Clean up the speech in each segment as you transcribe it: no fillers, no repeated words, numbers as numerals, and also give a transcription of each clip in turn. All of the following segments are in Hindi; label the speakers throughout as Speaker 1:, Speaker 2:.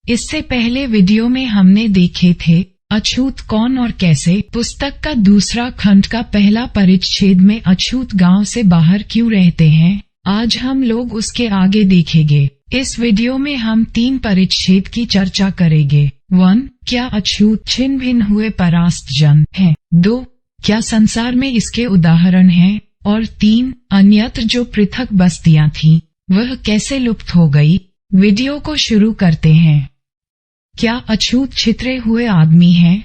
Speaker 1: इससे पहले वीडियो में हमने देखे थे अछूत कौन और कैसे। पुस्तक का दूसरा खंड का पहला परिच्छेद में अछूत गांव से बाहर क्यों रहते हैं, आज हम लोग उसके आगे देखेंगे। इस वीडियो में हम 3 परिच्छेद की चर्चा करेंगे। 1. क्या अछूत छिन्न भिन्न हुए परास्त जन हैं? 2. क्या संसार में इसके उदाहरण हैं? और 3. अन्यत्र जो पृथक बस्तियां थीं, वह कैसे लुप्त हो गई। वीडियो को शुरू करते हैं। क्या अछूत छितरे हुए आदमी हैं?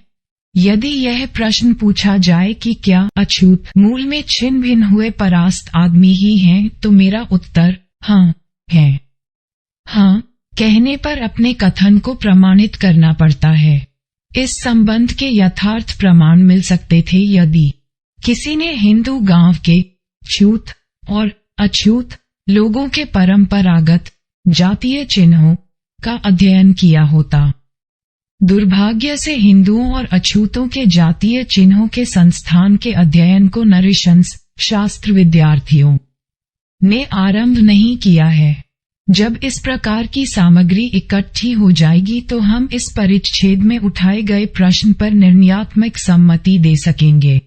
Speaker 1: यदि यह प्रश्न पूछा जाए कि क्या अछूत मूल में छिन्न भिन्न हुए परास्त आदमी ही हैं, तो मेरा उत्तर हाँ है। हाँ कहने पर अपने कथन को प्रमाणित करना पड़ता है। इस संबंध के यथार्थ प्रमाण मिल सकते थे यदि किसी ने हिंदू गांव के छूत और अछूत लोगों के परंपरागत जातीय चिन्हों का अध्ययन किया होता। दुर्भाग्य से हिंदुओं और अछूतों के जातीय चिन्हों के संस्थान के अध्ययन को नरेशंस शास्त्र विद्यार्थियों ने आरंभ नहीं किया है। जब इस प्रकार की सामग्री इकट्ठी हो जाएगी तो हम इस परिच्छेद में उठाए गए प्रश्न पर निर्णयात्मक सम्मति दे सकेंगे।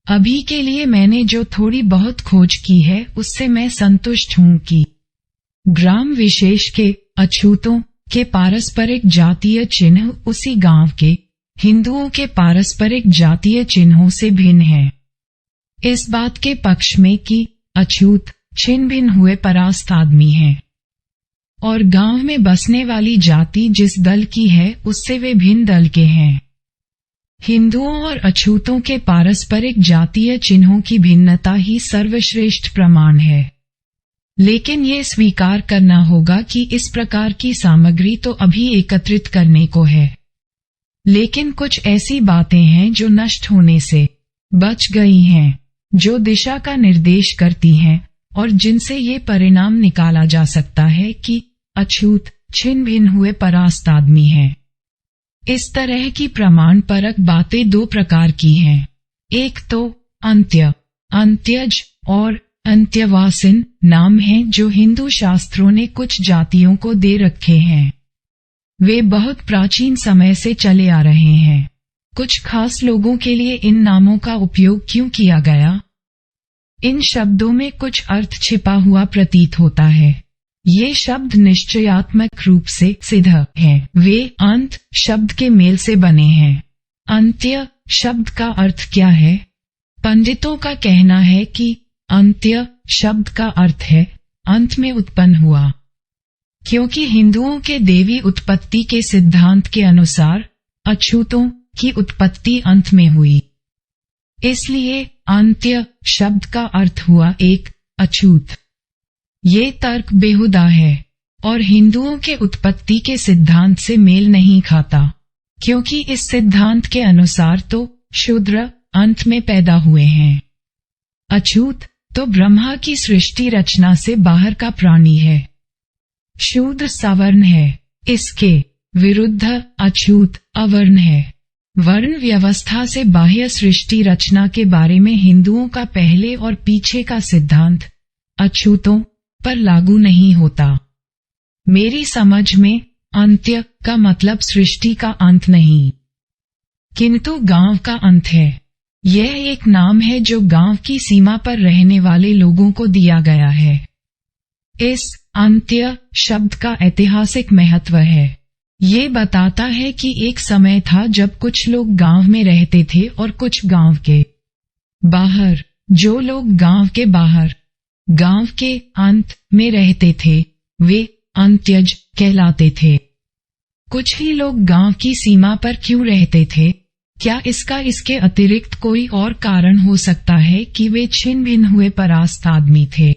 Speaker 1: अभी के लिए मैंने जो थोड़ी बहुत खोज की है उससे मैं संतुष्ट हूँ कि ग्राम विशेष के अछूतों के पारस्परिक जातीय चिन्ह उसी गांव के हिंदुओं के पारस्परिक जातीय चिन्हों से भिन्न हैं। इस बात के पक्ष में कि अछूत छिन्न भिन्न हुए परास्त आदमी हैं और गांव में बसने वाली जाति जिस दल की है उससे वे भिन्न दल के हैं। हिंदुओं और अछूतों के पारस्परिक जातीय चिन्हों की भिन्नता ही सर्वश्रेष्ठ प्रमाण है, लेकिन ये स्वीकार करना होगा कि इस प्रकार की सामग्री तो अभी एकत्रित करने को है, लेकिन कुछ ऐसी बातें हैं जो नष्ट होने से बच गई हैं, जो दिशा का निर्देश करती हैं और जिनसे ये परिणाम निकाला जा सकता है कि अछूत छिन्न भिन्न हुए परास्त आदमी हैं। इस तरह की प्रमाण परक बातें 2 प्रकार की हैं। एक तो अंत्यज और अंत्यवासिन नाम हैं जो हिंदू शास्त्रों ने कुछ जातियों को दे रखे हैं। वे बहुत प्राचीन समय से चले आ रहे हैं। कुछ खास लोगों के लिए इन नामों का उपयोग क्यों किया गया? इन शब्दों में कुछ अर्थ छिपा हुआ प्रतीत होता है। ये शब्द निश्चयात्मक रूप से सिद्ध हैं। वे अंत शब्द के मेल से बने हैं। अंत्य शब्द का अर्थ क्या है? पंडितों का कहना है कि अंत्य शब्द का अर्थ है अंत में उत्पन्न हुआ, क्योंकि हिंदुओं के देवी उत्पत्ति के सिद्धांत के अनुसार अछूतों की उत्पत्ति अंत में हुई, इसलिए अंत्य शब्द का अर्थ हुआ एक अछूत। ये तर्क बेहुदा है और हिंदुओं के उत्पत्ति के सिद्धांत से मेल नहीं खाता, क्योंकि इस सिद्धांत के अनुसार तो शूद्र अंत में पैदा हुए हैं। अछूत तो ब्रह्मा की सृष्टि रचना से बाहर का प्राणी है। शूद्र सवर्ण है, इसके विरुद्ध अछूत अवर्ण है। वर्ण व्यवस्था से बाह्य सृष्टि रचना के बारे में हिंदुओं का पहले और पीछे का सिद्धांत अछूतों पर लागू नहीं होता। मेरी समझ में अंत्य का मतलब सृष्टि का अंत नहीं, किंतु गांव का अंत है। यह एक नाम है जो गांव की सीमा पर रहने वाले लोगों को दिया गया है। इस अंत्य शब्द का ऐतिहासिक महत्व है। ये बताता है कि एक समय था जब कुछ लोग गांव में रहते थे और कुछ गांव के बाहर। जो लोग गांव के बाहर गांव के अंत में रहते थे वे अंत्यज कहलाते थे। कुछ ही लोग गांव की सीमा पर क्यों रहते थे? क्या इसके अतिरिक्त कोई और कारण हो सकता है कि वे छिन्न भिन्न हुए परास्त आदमी थे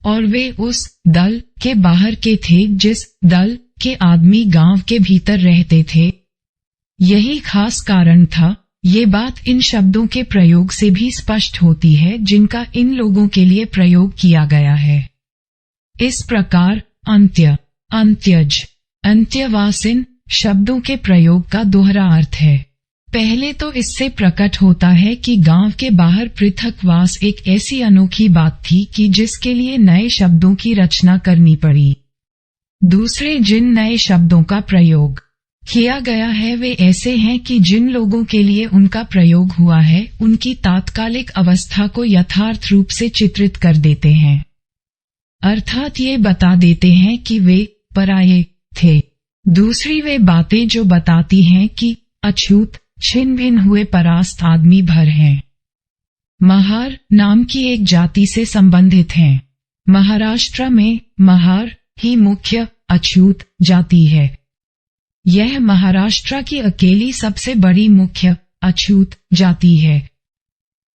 Speaker 1: और वे उस दल के बाहर के थे जिस दल के आदमी गांव के भीतर रहते थे? यही खास कारण था। ये बात इन शब्दों के प्रयोग से भी स्पष्ट होती है जिनका इन लोगों के लिए प्रयोग किया गया है। इस प्रकार अंत्य, अंत्यज, अंत्यवासिन शब्दों के प्रयोग का दोहरा अर्थ है। पहले तो इससे प्रकट होता है कि गांव के बाहर पृथकवास एक ऐसी अनोखी बात थी कि जिसके लिए नए शब्दों की रचना करनी पड़ी। दूसरे जिन नए शब्दों का प्रयोग किया गया है वे ऐसे हैं कि जिन लोगों के लिए उनका प्रयोग हुआ है उनकी तात्कालिक अवस्था को यथार्थ रूप से चित्रित कर देते हैं, अर्थात ये बता देते हैं कि वे पराये थे। दूसरी वे बातें जो बताती हैं कि अछूत छिन्न भिन्न हुए परास्त आदमी भर हैं, महार नाम की एक जाति से संबंधित हैं। महाराष्ट्र में महार ही मुख्य अछूत जाति है। यह महाराष्ट्र की अकेली सबसे बड़ी मुख्य अछूत जाति है।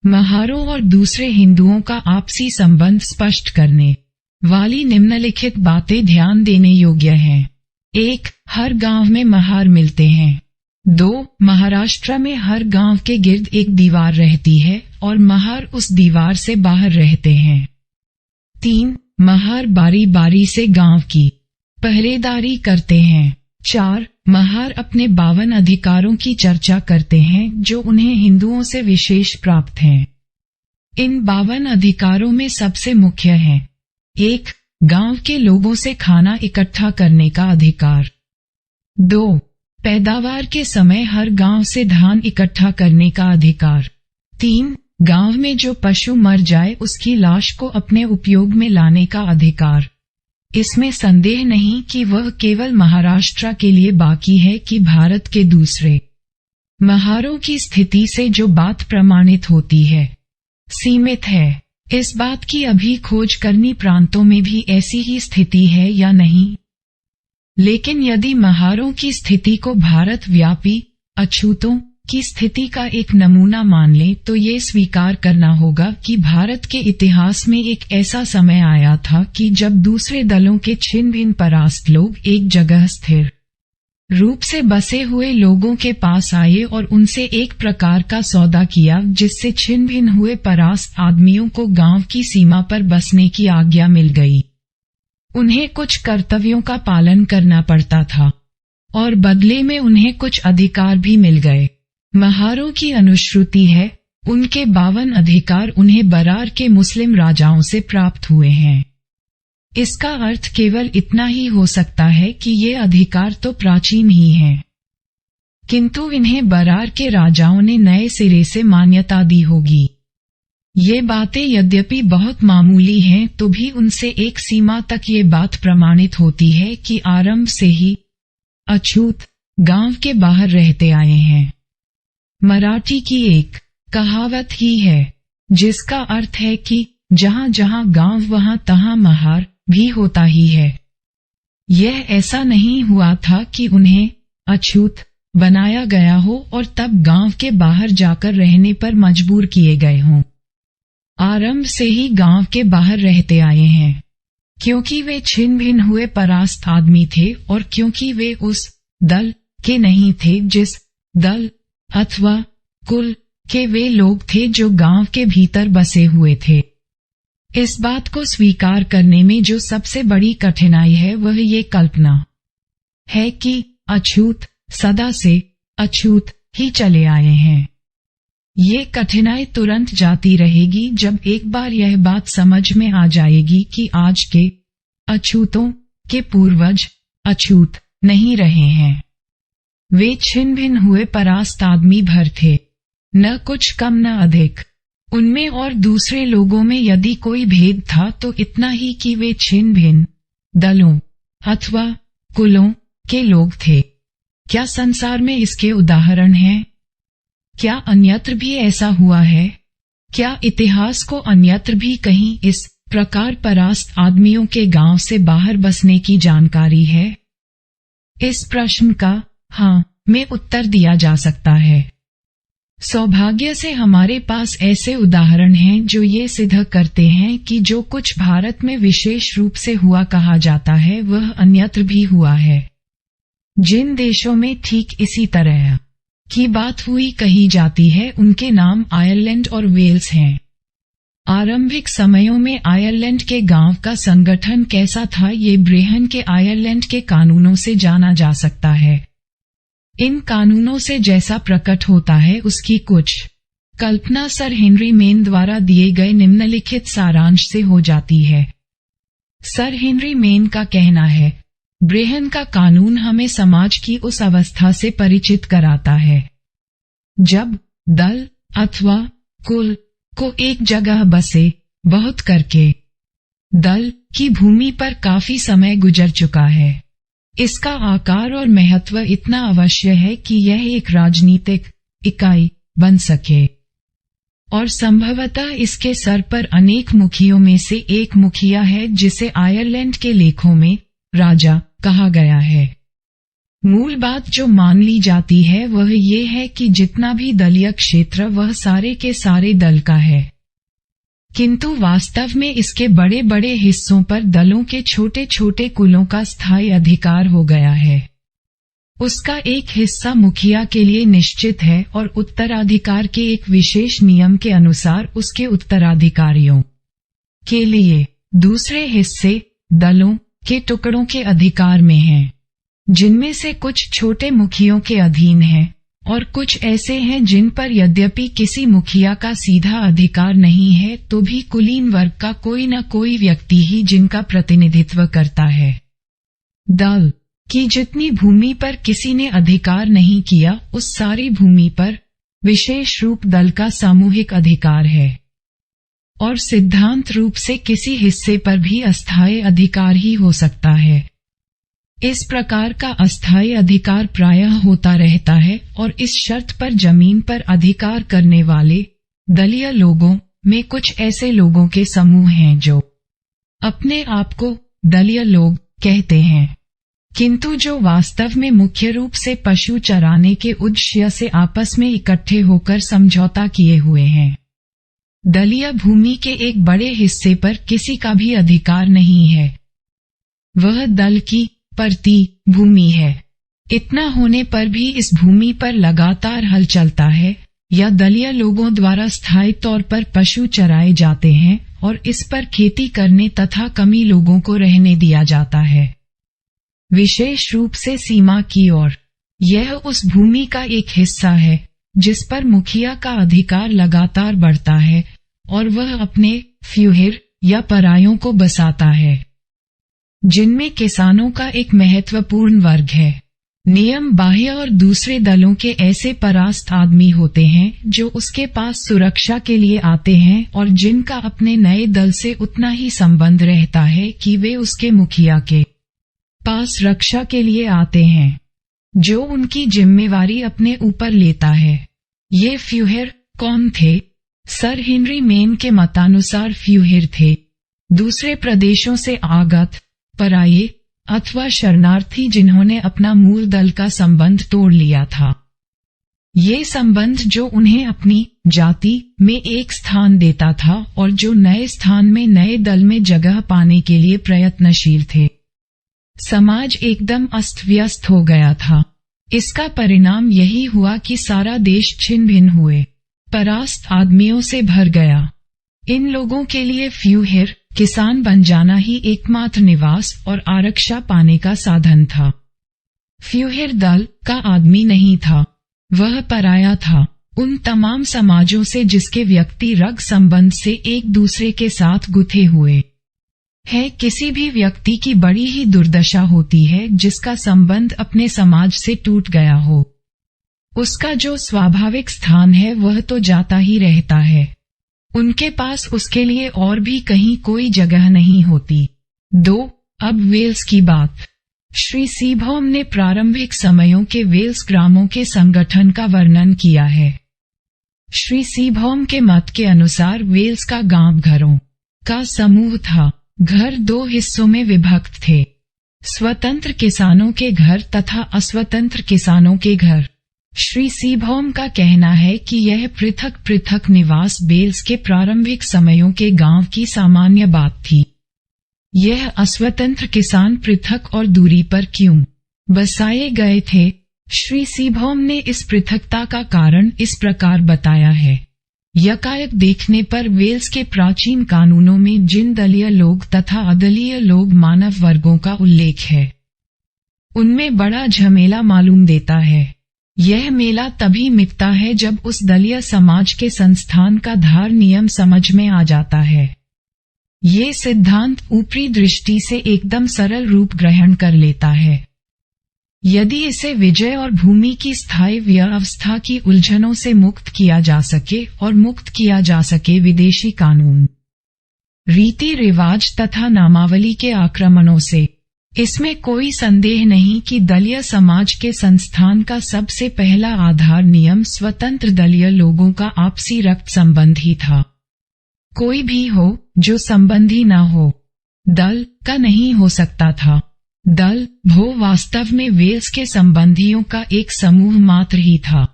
Speaker 1: महारों और दूसरे हिंदुओं का आपसी संबंध स्पष्ट करने वाली निम्नलिखित बातें ध्यान देने योग्य हैं। 1. हर गांव में महार मिलते हैं। 2. महाराष्ट्र में हर गांव के गिर्द एक दीवार रहती है और महार उस दीवार से बाहर रहते हैं। 3. महार बारी बारी से गांव की पहरेदारी करते हैं। 4. महार अपने 52 अधिकारों की चर्चा करते हैं जो उन्हें हिंदुओं से विशेष प्राप्त हैं। इन 52 अधिकारों में सबसे मुख्य हैं: 1. गांव के लोगों से खाना इकट्ठा करने का अधिकार। 2. पैदावार के समय हर गांव से धान इकट्ठा करने का अधिकार। 3. गांव में जो पशु मर जाए उसकी लाश को अपने उपयोग में लाने का अधिकार। इसमें संदेह नहीं कि वह केवल महाराष्ट्र के लिए बाकी है कि भारत के दूसरे महारों की स्थिति से जो बात प्रमाणित होती है सीमित है। इस बात की अभी खोज करनी प्रांतों में भी ऐसी ही स्थिति है या नहीं, लेकिन यदि महारों की स्थिति को भारत व्यापी अछूतों की स्थिति का एक नमूना मान ले तो ये स्वीकार करना होगा कि भारत के इतिहास में एक ऐसा समय आया था कि जब दूसरे दलों के छिन्न भिन्न परास्त लोग एक जगह स्थिर रूप से बसे हुए लोगों के पास आए और उनसे एक प्रकार का सौदा किया जिससे छिन्न भिन्न हुए परास्त आदमियों को गांव की सीमा पर बसने की आज्ञा मिल गई। उन्हें कुछ कर्तव्यों का पालन करना पड़ता था और बदले में उन्हें कुछ अधिकार भी मिल गए। महारों की अनुश्रुति है उनके 52 अधिकार उन्हें बरार के मुस्लिम राजाओं से प्राप्त हुए हैं। इसका अर्थ केवल इतना ही हो सकता है कि ये अधिकार तो प्राचीन ही हैं, किंतु इन्हें बरार के राजाओं ने नए सिरे से मान्यता दी होगी। ये बातें यद्यपि बहुत मामूली हैं तो भी उनसे एक सीमा तक ये बात प्रमाणित होती है कि आरंभ से ही अछूत गांव के बाहर रहते आए हैं। मराठी की एक कहावत ही है जिसका अर्थ है कि जहां जहां गांव वहां तहां महार भी होता ही है। यह ऐसा नहीं हुआ था कि उन्हें अछूत बनाया गया हो और तब गांव के बाहर जाकर रहने पर मजबूर किए गए हों। आरंभ से ही गांव के बाहर रहते आए हैं क्योंकि वे छिन्न भिन्न हुए परास्त आदमी थे और क्योंकि वे उस दल के नहीं थे जिस दल अथवा कुल के वे लोग थे जो गांव के भीतर बसे हुए थे। इस बात को स्वीकार करने में जो सबसे बड़ी कठिनाई है वह ये कल्पना है कि अछूत सदा से अछूत ही चले आए हैं। ये कठिनाई तुरंत जाती रहेगी जब एक बार यह बात समझ में आ जाएगी कि आज के अछूतों के पूर्वज अछूत नहीं रहे हैं। वे छिन्न भिन्न हुए परास्त आदमी भर थे, न कुछ कम न अधिक। उनमें और दूसरे लोगों में यदि कोई भेद था तो इतना ही कि वे छिन्न भिन्न दलों अथवा कुलों के लोग थे। क्या संसार में इसके उदाहरण हैं? क्या अन्यत्र भी ऐसा हुआ है? क्या इतिहास को अन्यत्र भी कहीं इस प्रकार परास्त आदमियों के गांव से बाहर बसने की जानकारी है? इस प्रश्न का हाँ में उत्तर दिया जा सकता है। सौभाग्य से हमारे पास ऐसे उदाहरण हैं जो ये सिद्ध करते हैं कि जो कुछ भारत में विशेष रूप से हुआ कहा जाता है वह अन्यत्र भी हुआ है। जिन देशों में ठीक इसी तरह की बात हुई कही जाती है उनके नाम आयरलैंड और वेल्स हैं। आरंभिक समयों में आयरलैंड के गांव का संगठन कैसा था ये ब्रेहन के आयरलैंड के कानूनों से जाना जा सकता है। इन कानूनों से जैसा प्रकट होता है उसकी कुछ कल्पना सर हेनरी मेन द्वारा दिए गए निम्नलिखित सारांश से हो जाती है। सर हेनरी मेन का कहना है, ब्रेहन का कानून हमें समाज की उस अवस्था से परिचित कराता है जब दल अथवा कुल को एक जगह बसे बहुत करके दल की भूमि पर काफी समय गुजर चुका है। इसका आकार और महत्व इतना अवश्य है कि यह एक राजनीतिक इकाई बन सके और संभवतः इसके सर पर अनेक मुखियों में से एक मुखिया है जिसे आयरलैंड के लेखों में राजा कहा गया है। मूल बात जो मान ली जाती है वह ये है कि जितना भी दलीय क्षेत्र वह सारे के सारे दल का है, किंतु वास्तव में इसके बड़े बड़े हिस्सों पर दलों के छोटे छोटे कुलों का स्थायी अधिकार हो गया है। उसका एक हिस्सा मुखिया के लिए निश्चित है और उत्तराधिकार के एक विशेष नियम के अनुसार उसके उत्तराधिकारियों के लिए दूसरे हिस्से दलों के टुकड़ों के अधिकार में हैं, जिनमें से कुछ छोटे मुखियों के अधीन हैं और कुछ ऐसे हैं जिन पर यद्यपि किसी मुखिया का सीधा अधिकार नहीं है तो भी कुलीन वर्ग का कोई न कोई व्यक्ति ही जिनका प्रतिनिधित्व करता है। दल की जितनी भूमि पर किसी ने अधिकार नहीं किया उस सारी भूमि पर विशेष रूप दल का सामूहिक अधिकार है और सिद्धांत रूप से किसी हिस्से पर भी अस्थायी अधिकार ही हो सकता है। इस प्रकार का अस्थायी अधिकार प्रायः होता रहता है और इस शर्त पर जमीन पर अधिकार करने वाले दलीय लोगों में कुछ ऐसे लोगों के समूह हैं जो अपने आप को दलीय लोग कहते हैं, किंतु जो वास्तव में मुख्य रूप से पशु चराने के उद्देश्य से आपस में इकट्ठे होकर समझौता किए हुए हैं। दलीय भूमि के एक बड़े हिस्से पर किसी का भी अधिकार नहीं है, वह दल की परती भूमि है। इतना होने पर भी इस भूमि पर लगातार हल चलता है या दलीय लोगों द्वारा स्थायी तौर पर पशु चराए जाते हैं और इस पर खेती करने तथा कमी लोगों को रहने दिया जाता है, विशेष रूप से सीमा की ओर। यह उस भूमि का एक हिस्सा है जिस पर मुखिया का अधिकार लगातार बढ़ता है और वह अपने फ्यूहिर या परायों को बसाता है, जिनमें किसानों का एक महत्वपूर्ण वर्ग है। नियम बाह्य और दूसरे दलों के ऐसे परास्त आदमी होते हैं जो उसके पास सुरक्षा के लिए आते हैं और जिनका अपने नए दल से उतना ही संबंध रहता है कि वे उसके मुखिया के पास रक्षा के लिए आते हैं, जो उनकी जिम्मेवारी अपने ऊपर लेता है। ये फ्यूहिर कौन थे? सर हेनरी मेन के मतानुसार फ्यूहिर थे दूसरे प्रदेशों से आगत पराये अथवा शरणार्थी जिन्होंने अपना मूल दल का संबंध तोड़ लिया था। ये संबंध जो उन्हें अपनी जाति में एक स्थान देता था और जो नए स्थान में नए दल में जगह पाने के लिए प्रयत्नशील थे। समाज एकदम अस्त व्यस्त हो गया था। इसका परिणाम यही हुआ कि सारा देश छिन्न भिन्न हुए परास्त आदमियों से भर गया। इन लोगों के लिए फ्यूहिर किसान बन जाना ही एकमात्र निवास और आरक्षा पाने का साधन था। फ्यूहिर दल का आदमी नहीं था, वह पराया था उन तमाम समाजों से जिसके व्यक्ति रग संबंध से एक दूसरे के साथ गुथे हुए है। किसी भी व्यक्ति की बड़ी ही दुर्दशा होती है जिसका संबंध अपने समाज से टूट गया हो। उसका जो स्वाभाविक स्थान है वह तो जाता ही रहता है, उनके पास उसके लिए और भी कहीं कोई जगह नहीं होती। 2. अब वेल्स की बात। श्री सीबॉम ने प्रारंभिक समयों के वेल्स ग्रामों के संगठन का वर्णन किया है। श्री सीबॉम के मत के अनुसार वेल्स का गांव घरों का समूह था। घर 2 हिस्सों में विभक्त थे, स्वतंत्र किसानों के घर तथा अस्वतंत्र किसानों के घर। श्री सीबॉम का कहना है कि यह पृथक पृथक निवास वेल्स के प्रारंभिक समयों के गांव की सामान्य बात थी। यह अस्वतंत्र किसान पृथक और दूरी पर क्यों बसाए गए थे? श्री सीबॉम ने इस पृथकता का कारण इस प्रकार बताया है। यकायक देखने पर वेल्स के प्राचीन कानूनों में जिन दलीय लोग तथा अदलीय लोग मानव वर्गों का उल्लेख है, उनमें बड़ा झमेला मालूम देता है। यह मेला तभी मिटता है जब उस दलीय समाज के संस्थान का धार नियम समझ में आ जाता है। ये सिद्धांत ऊपरी दृष्टि से एकदम सरल रूप ग्रहण कर लेता है। यदि इसे विजय और भूमि की स्थायी व्यवस्था की उलझनों से मुक्त किया जा सके और मुक्त किया जा सके विदेशी कानून, रीति रिवाज तथा नामावली के आक्रमणों से, इसमें कोई संदेह नहीं कि दलीय समाज के संस्थान का सबसे पहला आधार नियम स्वतंत्र दलीय लोगों का आपसी रक्त संबंध ही था। कोई भी हो जो संबंधी न हो, दल का नहीं हो सकता था। दल भो वास्तव में वेल्स के संबंधियों का एक समूह मात्र ही था।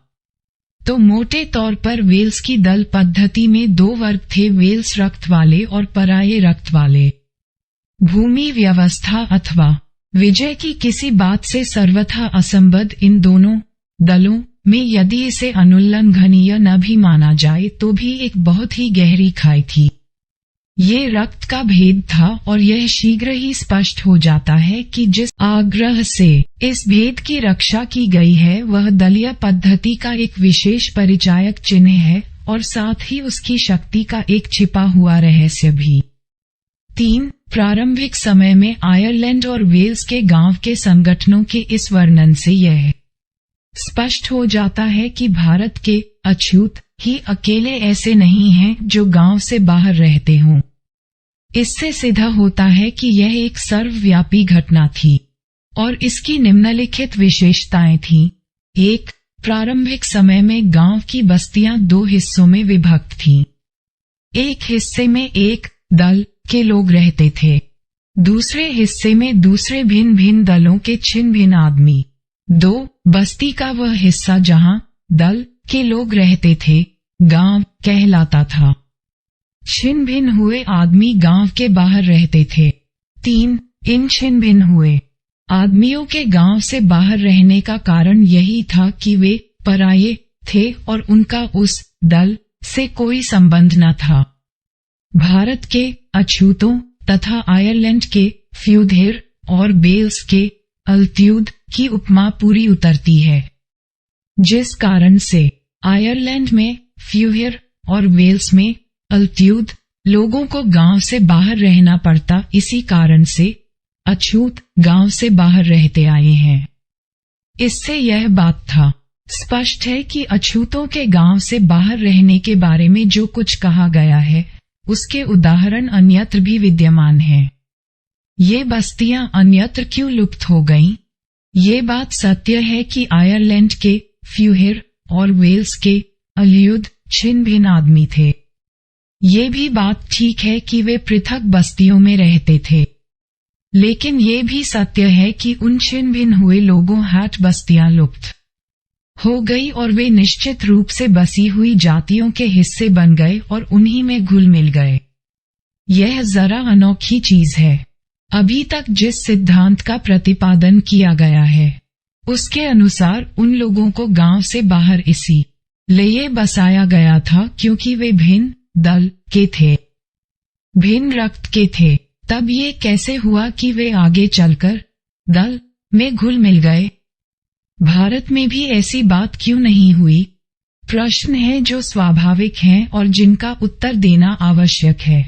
Speaker 1: तो मोटे तौर पर वेल्स की दल पद्धति में दो वर्ग थे, वेल्स रक्त वाले और पराये रक्त वाले। भूमि व्यवस्था अथवा विजय की किसी बात से सर्वथा असंबद्ध इन दोनों दलों में यदि इसे अनुल्लंघनीय न भी माना जाए तो भी एक बहुत ही गहरी खाई थी। ये रक्त का भेद था और यह शीघ्र ही स्पष्ट हो जाता है कि जिस आग्रह से इस भेद की रक्षा की गई है वह दलीय पद्धति का एक विशेष परिचायक चिन्ह है और साथ ही उसकी शक्ति का एक छिपा हुआ रहस्य भी। 3. प्रारंभिक समय में आयरलैंड और वेल्स के गांव के संगठनों के इस वर्णन से यह स्पष्ट हो जाता है कि भारत के अछूत ही अकेले ऐसे नहीं हैं जो गांव से बाहर रहते हों। इससे सिद्ध होता है कि यह एक सर्वव्यापी घटना थी और इसकी निम्नलिखित विशेषताएं थीं। 1. प्रारंभिक समय में गांव की बस्तियां दो हिस्सों में विभक्त थीं। एक हिस्से में एक दल के लोग रहते थे, दूसरे हिस्से में दूसरे भिन्न भिन्न दलों के छिन्न भिन्न आदमी। 2. बस्ती का वह हिस्सा जहां दल के लोग रहते थे गांव कहलाता था। छिन्न भिन्न हुए आदमी गांव के बाहर रहते थे। 3. इन छिन्न भिन्न हुए आदमियों के गांव से बाहर रहने का कारण यही था कि वे पराये थे और उनका उस दल से कोई संबंध न था। भारत के अछूतों तथा आयरलैंड के फ्यूधेर और वेल्स के अल्त्यूद की उपमा पूरी उतरती है, जिस कारण से आयरलैंड में फ्यूहेर और वेल्स में अल्त्यूद लोगों को गांव से बाहर रहना पड़ता। इसी कारण से अछूत गांव से बाहर रहते आए हैं। इससे यह बात था स्पष्ट है कि अछूतों के गांव से बाहर रहने के बारे में जो कुछ कहा गया है उसके उदाहरण अन्यत्र भी विद्यमान हैं। ये बस्तियां अन्यत्र क्यों लुप्त हो गईं? ये बात सत्य है कि आयरलैंड के फ्यूहेर और वेल्स के अल्यूद छिन्न भिन्न आदमी थे। ये भी बात ठीक है कि वे पृथक बस्तियों में रहते थे, लेकिन ये भी सत्य है कि उन छिन्न भिन्न हुए लोगों हाट बस्तियां लुप्त हो गई और वे निश्चित रूप से बसी हुई जातियों के हिस्से बन गए और उन्हीं में घुल मिल गए। यह जरा अनोखी चीज है। अभी तक जिस सिद्धांत का प्रतिपादन किया गया है उसके अनुसार उन लोगों को गांव से बाहर इसी लिए बसाया गया था क्योंकि वे भिन्न दल के थे, भिन्न रक्त के थे। तब ये कैसे हुआ कि वे आगे चलकर दल में घुल मिल गए? भारत में भी ऐसी बात क्यों नहीं हुई? प्रश्न है जो स्वाभाविक हैं और जिनका उत्तर देना आवश्यक है।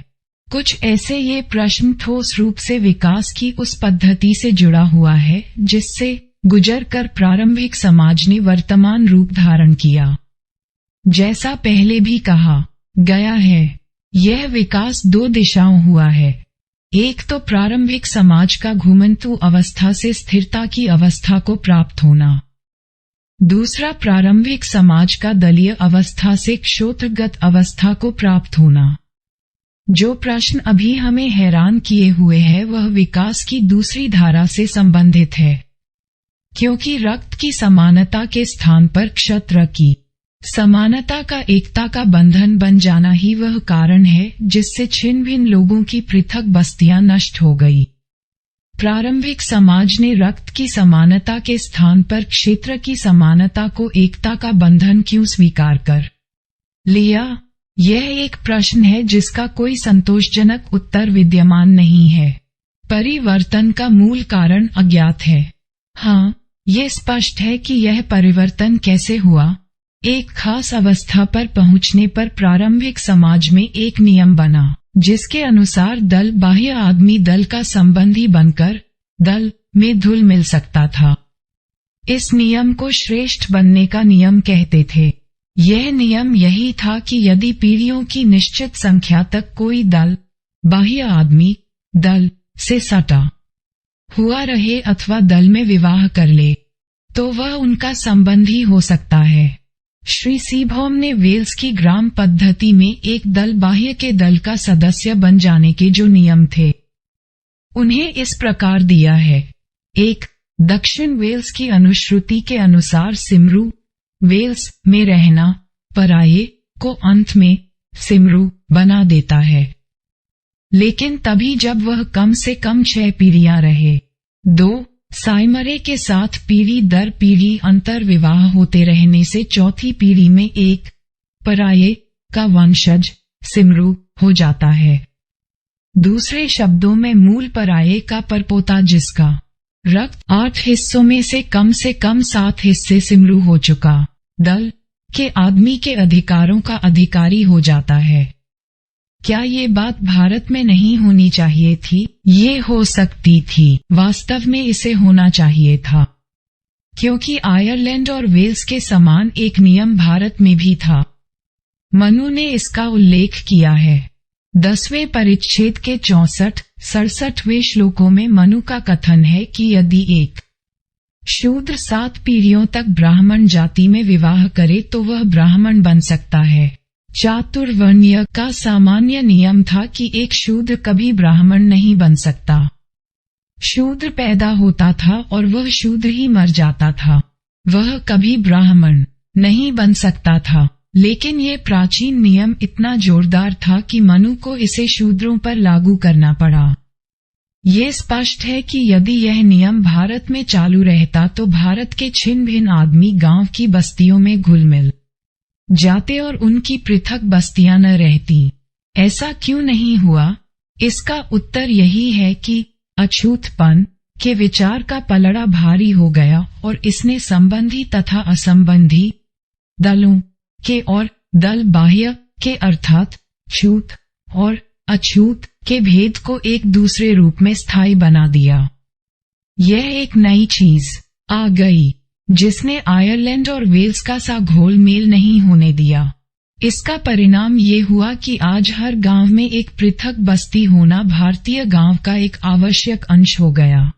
Speaker 1: कुछ ऐसे ये प्रश्न ठोस रूप से विकास की उस पद्धति से जुड़ा हुआ है जिससे गुजरकर प्रारंभिक समाज ने वर्तमान रूप धारण किया। जैसा पहले भी कहा गया है, यह विकास दो दिशाओं हुआ है। एक तो प्रारंभिक समाज का घुमंतु अवस्था से स्थिरता की अवस्था को प्राप्त होना, दूसरा प्रारंभिक समाज का दलीय अवस्था से क्षोत्रगत अवस्था को प्राप्त होना। जो प्रश्न अभी हमें हैरान किए हुए है वह विकास की दूसरी धारा से संबंधित है, क्योंकि रक्त की समानता के स्थान पर क्षत्र की समानता का एकता का बंधन बन जाना ही वह कारण है जिससे छिन्न भिन्न लोगों की पृथक बस्तियां नष्ट हो गई। प्रारंभिक समाज ने रक्त की समानता के स्थान पर क्षेत्र की समानता को एकता का बंधन क्यों स्वीकार कर लिया? यह एक प्रश्न है जिसका कोई संतोषजनक उत्तर विद्यमान नहीं है। परिवर्तन का मूल कारण अज्ञात है। हाँ, ये स्पष्ट है कि यह परिवर्तन कैसे हुआ। एक खास अवस्था पर पहुंचने पर प्रारंभिक समाज में एक नियम बना। जिसके अनुसार दल बाह्य आदमी दल का संबंधी बनकर दल में घुल मिल सकता था। इस नियम को श्रेष्ठ बनने का नियम कहते थे। यह नियम यही था कि यदि पीढ़ियों की निश्चित संख्या तक कोई दल बाह्य आदमी दल से सटा हुआ रहे अथवा दल में विवाह कर ले तो वह उनका संबंधी हो सकता है। श्री सीभौम ने वेल्स की ग्राम पद्धति में एक दल बाह्य के दल का सदस्य बन जाने के जो नियम थे उन्हें इस प्रकार दिया है। 1. दक्षिण वेल्स की अनुश्रुति के अनुसार सिमरू वेल्स में रहना पराये को अंत में सिमरू बना देता है, लेकिन तभी जब वह कम से कम 6 पीढ़ियां रहे। 2. साइमरे के साथ पीढ़ी दर पीढ़ी अंतर विवाह होते रहने से चौथी पीढ़ी में एक पराये का वंशज सिमरू हो जाता है। दूसरे शब्दों में मूल पराये का परपोता जिसका रक्त 8 हिस्सों में से कम 7 हिस्से सिमरू हो चुका दल के आदमी के अधिकारों का अधिकारी हो जाता है। क्या ये बात भारत में नहीं होनी चाहिए थी? ये हो सकती थी, वास्तव में इसे होना चाहिए था, क्योंकि आयरलैंड और वेल्स के समान एक नियम भारत में भी था। मनु ने इसका उल्लेख किया है। 10वें परिच्छेद के 64-67वें श्लोकों में मनु का कथन है कि यदि एक शूद्र 7 पीढ़ियों तक ब्राह्मण जाति में विवाह करे तो वह ब्राह्मण बन सकता है। चातुर्वर्ण्य का सामान्य नियम था कि एक शूद्र कभी ब्राह्मण नहीं बन सकता। शूद्र पैदा होता था और वह शूद्र ही मर जाता था, वह कभी ब्राह्मण नहीं बन सकता था। लेकिन ये प्राचीन नियम इतना जोरदार था कि मनु को इसे शूद्रों पर लागू करना पड़ा। ये स्पष्ट है कि यदि यह नियम भारत में चालू रहता तो भारत के छिन्न भिन्न आदमी गांव की बस्तियों में घुल मिल जाते और उनकी पृथक बस्तियां न रहती। ऐसा क्यों नहीं हुआ? इसका उत्तर यही है कि अछूतपन के विचार का पलड़ा भारी हो गया और इसने संबंधी तथा असंबंधी दलों के और दल बाह्य के अर्थात छूत और अछूत के भेद को एक दूसरे रूप में स्थायी बना दिया। यह एक नई चीज आ गई जिसने आयरलैंड और वेल्स का सा घोल मेल नहीं होने दिया। इसका परिणाम ये हुआ कि आज हर गांव में एक पृथक बस्ती होना भारतीय गांव का एक आवश्यक अंश हो गया।